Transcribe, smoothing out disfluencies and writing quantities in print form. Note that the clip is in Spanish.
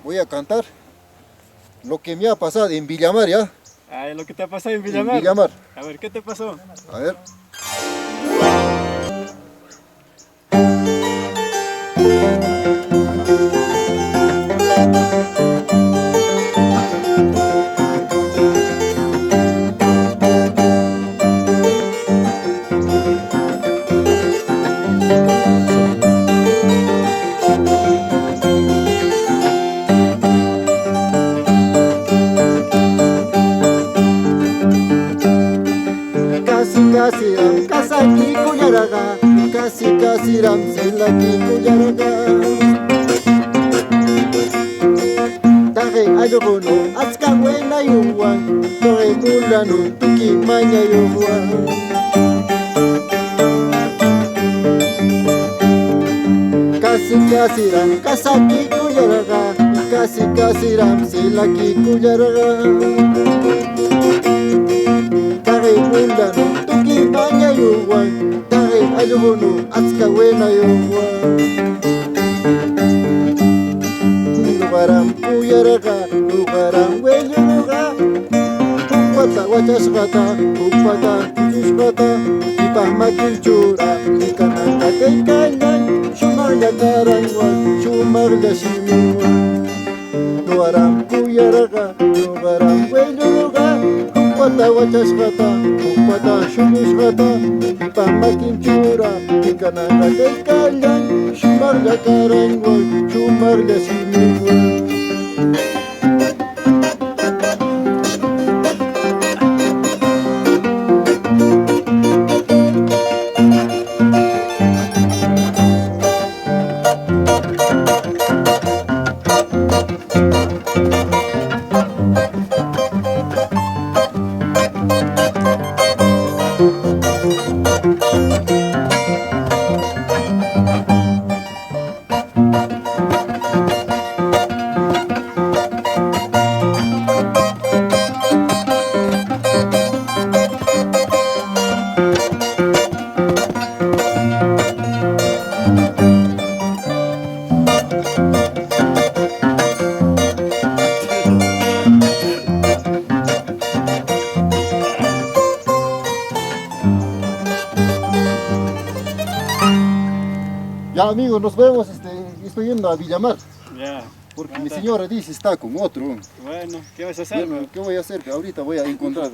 voy a cantar lo que me ha pasado en Villamar, ¿ya? Ay, lo que te ha pasado en Villamar. En Villamar. A ver, ¿qué te pasó? A ver. Kasi ram kasaki kuyaraga, kasi ram selaki kuyaraga. Tahe ayogono atsuka wena yuwa, tohe mulano tuki manya yuwa. Kasi ram kasaki kuyaraga, kasi ram selaki kuyaraga. Tahe mulano tuki manya yuwa, tahe ayogono atsuka wena yuwa. Nugaram kuyaraga, nugaram wenyuga. Upata wachashgata, upata kuchushgata. Ipah makin chura, ikananga keikainan. Shumagla karangwa, shumagla shimiwa. Nugaram kuyaraga, nugaram wenyuga. Upata wachashgata, upata shumushgata. Ipah makin chura, ikananga keikainan. Shumagla karangwa, shumagla shimiwa. Ya amigos, nos vemos, estoy yendo a Villamar, Ya. porque mi Anda. señora dice está con otro. Bueno, ¿qué vas a hacer? Bueno, ¿qué voy a hacer? Que ahorita voy a encontrar.